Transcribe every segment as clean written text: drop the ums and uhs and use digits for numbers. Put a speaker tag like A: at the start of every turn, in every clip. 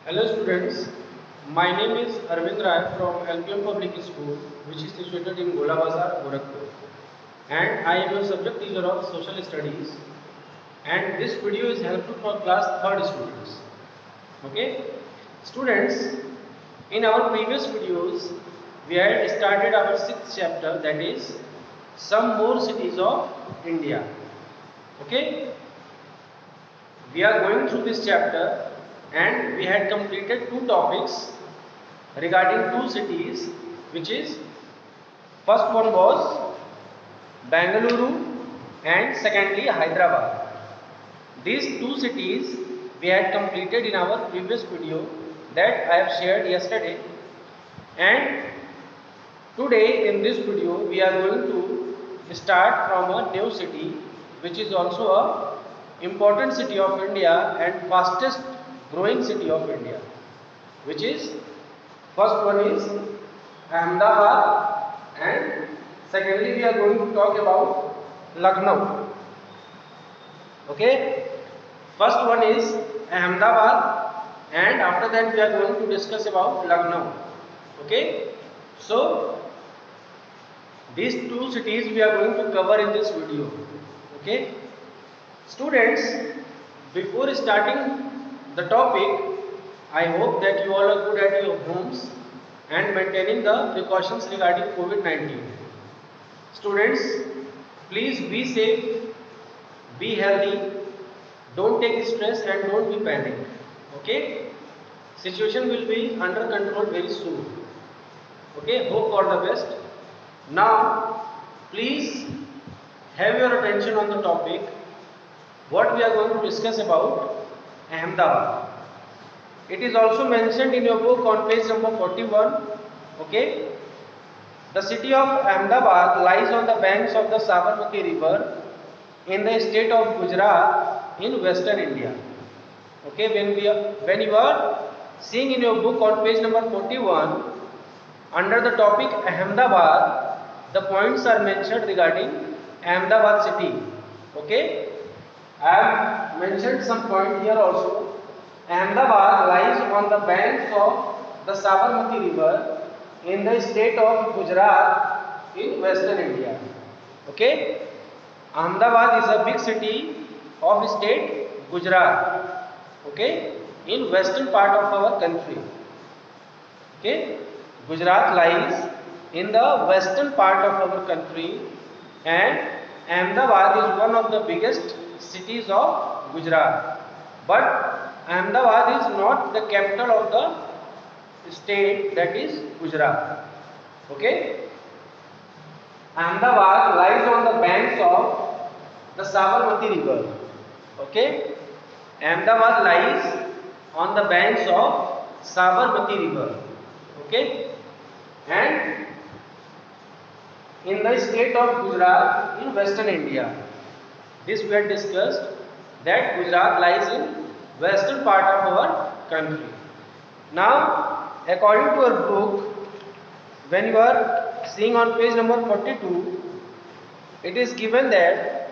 A: Hello students, my name is Arvind Rai from LPM Public School, which is situated in Gola Bazar, Gorakhpur, and I am a subject teacher of Social Studies, and this video is helpful for class 3rd students. Okay, students, in our previous videos, we had started our 6th chapter, that is some more cities of India. Okay, we are going through this chapter and we had completed two topics regarding two cities, which is first one was Bangalore and secondly Hyderabad. These two cities we had completed in our previous video that I have shared yesterday, and today in this video we are going to start from a new city which is also a important city of India and fastest growing city of India, which is first one is Ahmedabad and secondly we are going to talk about Lucknow. Okay, first one is Ahmedabad and after that we are going to discuss about Lucknow. Okay, so these two cities we are going to cover in this video. Okay, students, before starting the topic, I hope that you all are good at your homes and maintaining the precautions regarding COVID-19. Students, please be safe, be healthy, don't take stress and don't be panicked. Okay, situation will be under control very soon. Okay, hope for the best. Now, please have your attention on the topic. What we are going to discuss about Ahmedabad. It is also mentioned in your book on page number 41. Okay, the city of Ahmedabad lies on the banks of the Sabarmati river in the state of Gujarat in western India. Okay, when you are seeing in your book on page number 41, under the topic Ahmedabad, the points are mentioned regarding Ahmedabad city. Okay, I have mentioned some point here also. Ahmedabad lies on the banks of the Sabarmati river in the state of Gujarat in western India. Okay, Ahmedabad is a big city of state Gujarat. Okay, in western part of our country. Okay, Gujarat lies in the western part of our country, and Ahmedabad is one of the biggest cities of Gujarat. But Ahmedabad is not the capital of the state, that is Gujarat. Okay, Ahmedabad lies on the banks of the Sabarmati river. Okay, Ahmedabad lies on the banks of Sabarmati river. Okay, and in the state of Gujarat in western India. This we had discussed that Gujarat lies in western part of our country. Now, according to our book, when you are seeing on page number 42, it is given that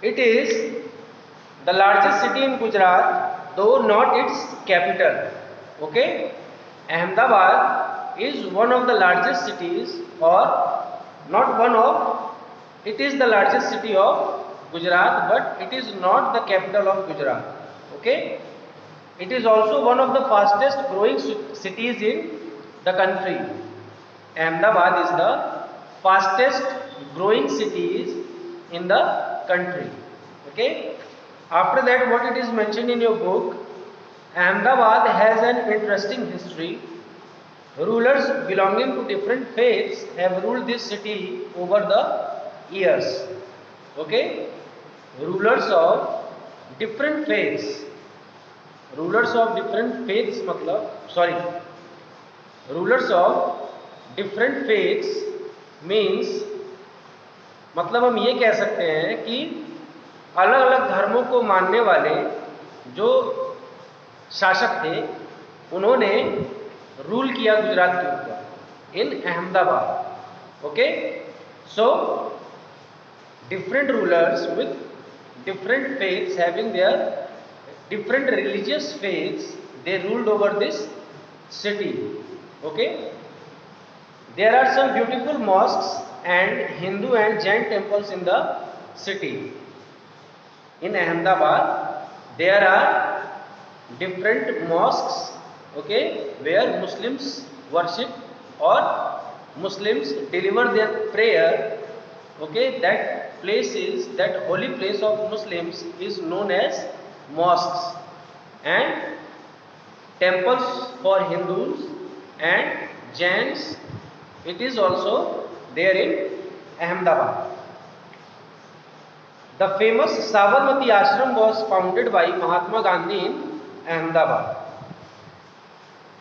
A: it is the largest city in Gujarat, though not its capital. Okay, Ahmedabad is one of the largest cities, or not one of, it is the largest city of Gujarat, but it is not the capital of Gujarat. Okay, it is also one of the fastest growing cities in the country. Ahmedabad is the fastest growing cities in the country. Okay, after that, what it is mentioned in your book, Ahmedabad has an interesting history. Rulers belonging to different faiths have ruled this city over the years. Okay, rulers of different faiths. Rulers of different faiths rulers of different faiths means मतलब हम ये कह सकते हैं कि अलग अलग धर्मों को मानने वाले जो शासक थे, उन्होंने रूल किया गुजरात के ऊपर in Ahmedabad. Okay, so different rulers with different faiths having their different religious faiths, they ruled over this city. Okay, there are some beautiful mosques and Hindu and Jain temples in the city. In Ahmedabad there are different mosques, okay, where Muslims worship or Muslims deliver their prayer. Okay, that holy place of Muslims is known as mosques, and temples for Hindus and Jains, it is also there in Ahmedabad. The famous Sabarmati Ashram was founded by Mahatma Gandhi in Ahmedabad.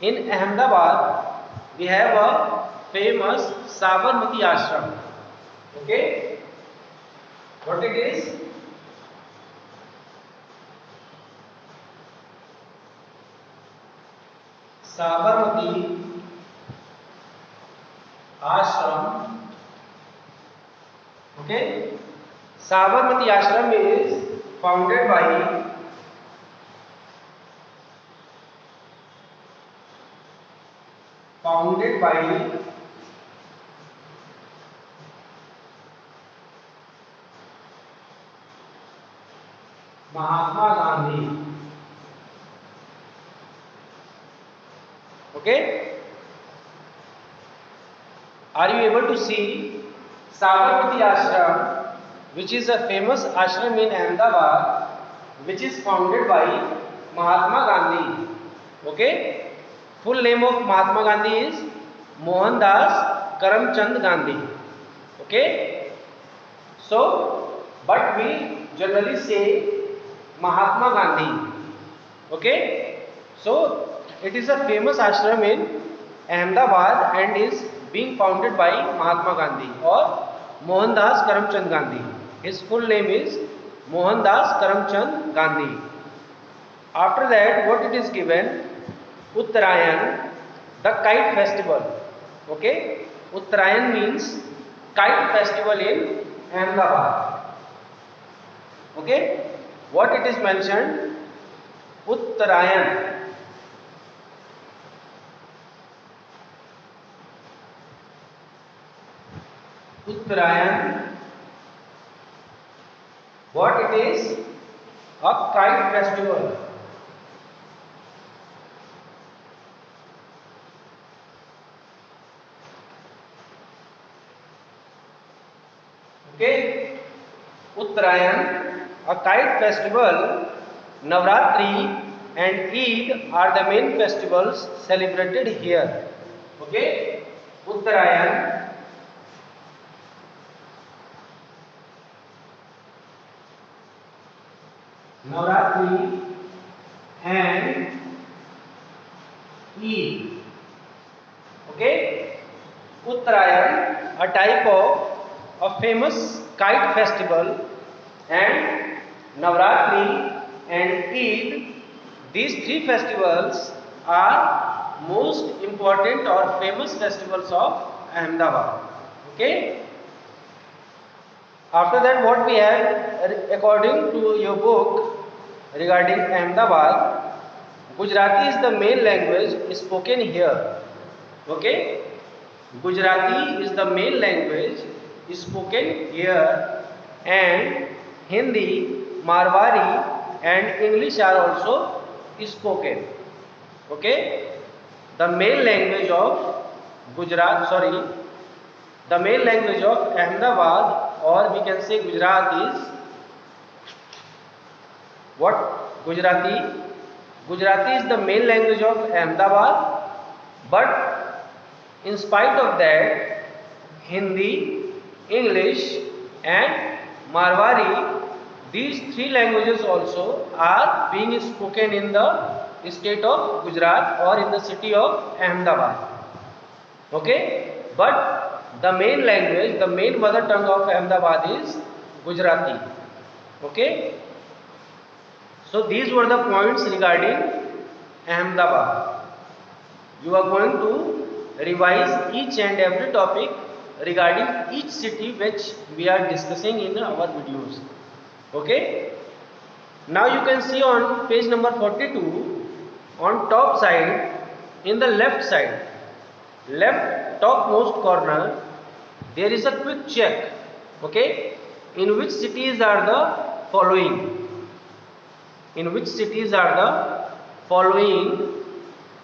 A: In Ahmedabad we have a famous Sabarmati Ashram. Okay, what it is? Sabarmati Ashram. Okay, Sabarmati Ashram is founded by Mahatma Gandhi. Okay, are you able to see Sabarmati Ashram, which is a famous ashram in Ahmedabad, which is founded by Mahatma Gandhi? Okay, full name of Mahatma Gandhi is Mohandas Karamchand Gandhi. Okay, so but we generally say Mahatma Gandhi. Okay, so it is a famous ashram in Ahmedabad and is being founded by Mahatma Gandhi or Mohandas Karamchand Gandhi. His full name is Mohandas Karamchand Gandhi. After that, what it is given? Uttarayan, the kite festival. Okay, Uttarayan means kite festival in Ahmedabad. Okay, what it is mentioned? Uttarayan. Uttarayan, what it is? A kite festival. Okay, Uttarayan, a kite festival. Navratri and Eid are the main festivals celebrated here. Okay, Uttarayan, Navratri and Eid. Okay, Uttarayan, a type of a famous kite festival, and Navratri and Eid, these three festivals are most important or famous festivals of Ahmedabad. Okay. After that, what we have, according to your book regarding Ahmedabad, Gujarati is the main language spoken here. Okay, Gujarati is the main language spoken here, and Hindi, Marwari and English are also spoken. Okay, the main language of the main language of Ahmedabad, or we can say Gujarat, is what? Gujarati. Gujarati is the main language of Ahmedabad, but in spite of that, Hindi, English and Marwari, these three languages also are being spoken in the state of Gujarat or in the city of Ahmedabad. Okay, but the main language, the main mother tongue of Ahmedabad is Gujarati. Okay, so these were the points regarding Ahmedabad. You are going to revise each and every topic regarding each city which we are discussing in our videos. Okay, Now you can see on page number 42, on top side, in the left side, left topmost corner, there is a quick check. Okay, in which cities are the following? In which cities are the following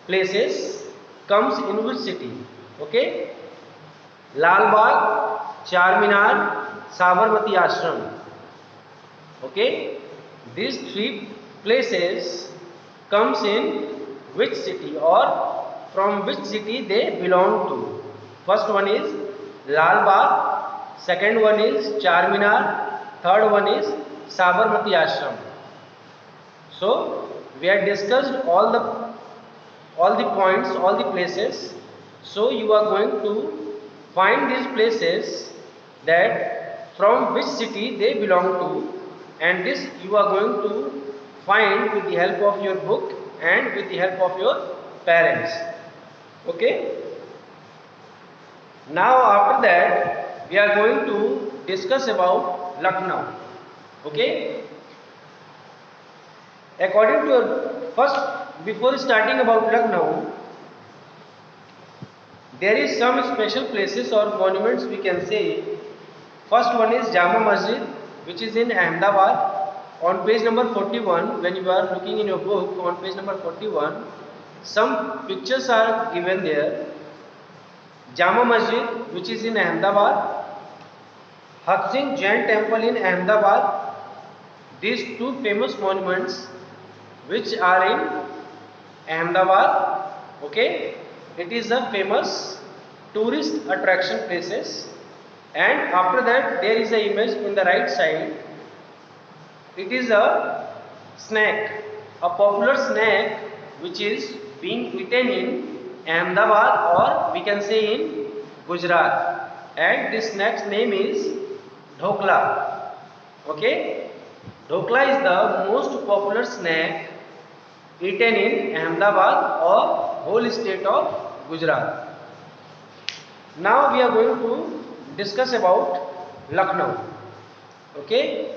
A: places comes in which city? Okay, Lal Bagh, Charminar, Sabarmati Ashram. Okay, these three places comes in which city or from which city they belong to. First one is Lal Bagh, second one is Charminar, third one is Sabarmati Ashram. So we have discussed all the points, all the places. So you are going to find these places that from which city they belong to, and this you are going to find with the help of your book and with the help of your parents. Okay. Now after that we are going to discuss about Lucknow. Okay. According to your first, before starting about Lucknow, there is some special places or monuments we can say. First one is Jama Masjid, which is in Ahmedabad. On page number 41, when you are looking in your book, on page number 41, some pictures are given there. Jama Masjid, which is in Ahmedabad. Hat Singh Jain Temple in Ahmedabad. These two famous monuments which are in Ahmedabad. Okay, it is a famous tourist attraction places. And after that there is an image in the right side. It is a snack, a popular snack which is being eaten in Ahmedabad, or we can say in Gujarat, and this snack's name is dhokla. Okay, dhokla is the most popular snack eaten in Ahmedabad or whole state of Gujarat. Now we are going to discuss about Lucknow. Okay,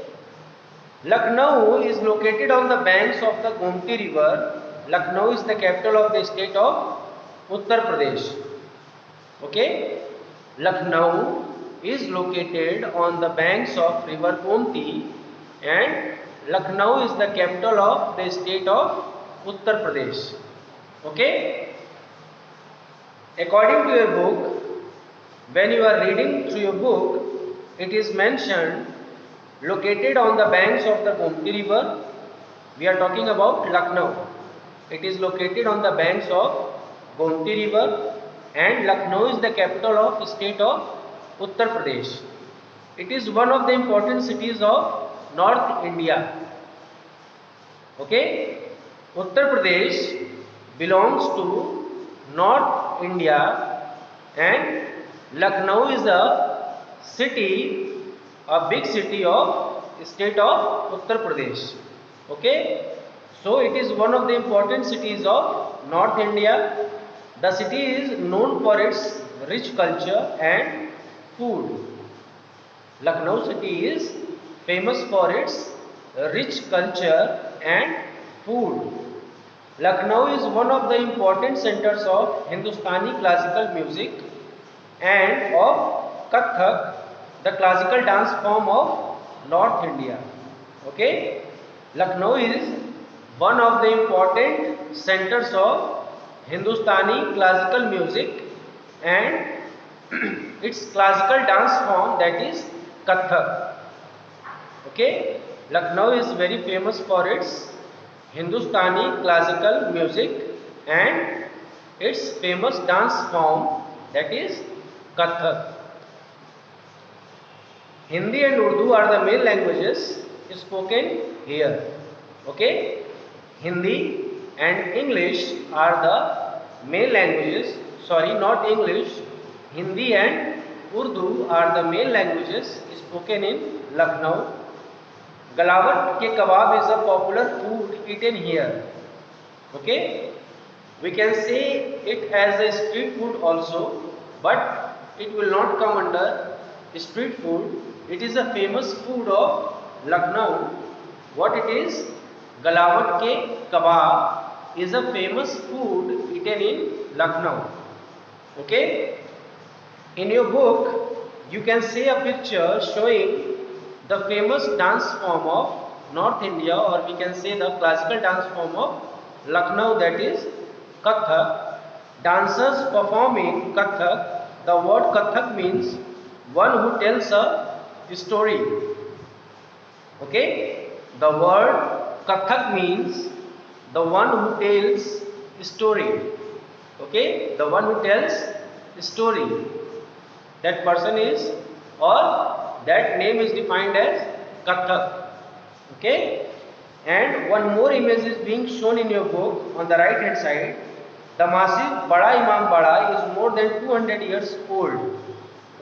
A: Lucknow is located on the banks of the Gomti river. Lucknow is the capital of the state of Uttar Pradesh. Okay, Lucknow is located on the banks of river Gomti, and Lucknow is the capital of the state of Uttar Pradesh. Okay, according to your book, when you are reading through your book, it is mentioned located on the banks of the Gomti river. We are talking about Lucknow. It is located on the banks of Gomti river, and Lucknow is the capital of the state of Uttar Pradesh. It is one of the important cities of North India. Okay, Uttar Pradesh belongs to North India, and Lucknow is a city, a big city of state of Uttar Pradesh. Okay, so it is one of the important cities of North India. The city is known for its rich culture and food. Lucknow city is famous for its rich culture and food. Lucknow is one of the important centers of Hindustani classical music and of Kathak, the classical dance form of North India. Okay, Lucknow is one of the important centers of Hindustani classical music and its classical dance form, that is Kathak. Okay, Lucknow is very famous for its Hindustani classical music and its famous dance form, that is Kathak. Hindi and Urdu are the main languages spoken here. Okay, Hindi and English are the main languages. Sorry, not English. Hindi and Urdu are the main languages spoken in Lucknow. Galawat ke kebab is a popular food eaten here. Okay, we can say it as a street food also, but it will not come under street food. It is a famous food of Lucknow. What it is? Galawat ke kebab is a famous food eaten in Lucknow. Okay? In your book, you can see a picture showing the famous dance form of North India, or we can say the classical dance form of Lucknow, that is Kathak. Dancers performing Kathak. The word Kathak means one who tells a story. Okay? The word Kathak means the one who tells story. Okay? The one who tells story. That person is, or that name is defined as Kathak. Okay? And one more image is being shown in your book on the right hand side. The massive Bada Imam Bada is more than 200 years old.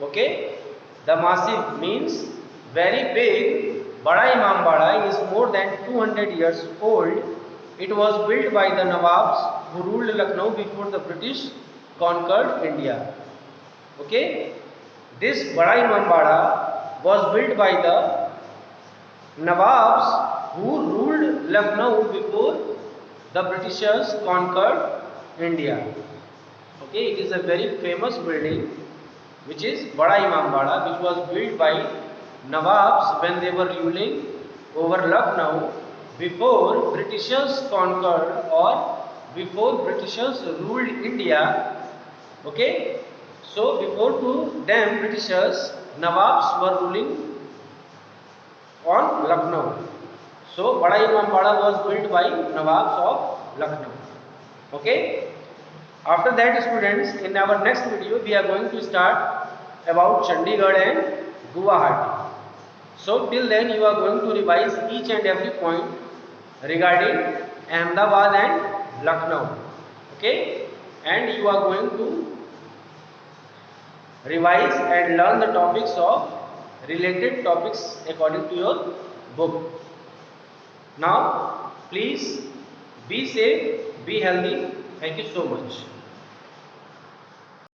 A: Okay? The massive means very big. Bada Imam Bada is more than 200 years old. It was built by the Nawabs who ruled Lucknow before the British conquered India. Okay? This Bada Imam Bada was built by the Nawabs who ruled Lucknow before the Britishers conquered India. Okay, it is a very famous building which is Bada Imam Bada, which was built by Nawabs when they were ruling over Lucknow before Britishers conquered, or before Britishers ruled India. Okay, so before to them Britishers, Nawabs were ruling on Lucknow. So Bada Imam Bada was built by Nawabs of Lucknow. Okay. After that, students, in our next video we are going to start about Chandigarh and Guwahati. So till then you are going to revise each and every point regarding Ahmedabad and Lucknow. Okay. And you are going to revise and learn the topics of related topics according to your book. Now please be safe, be healthy. Thank you so much.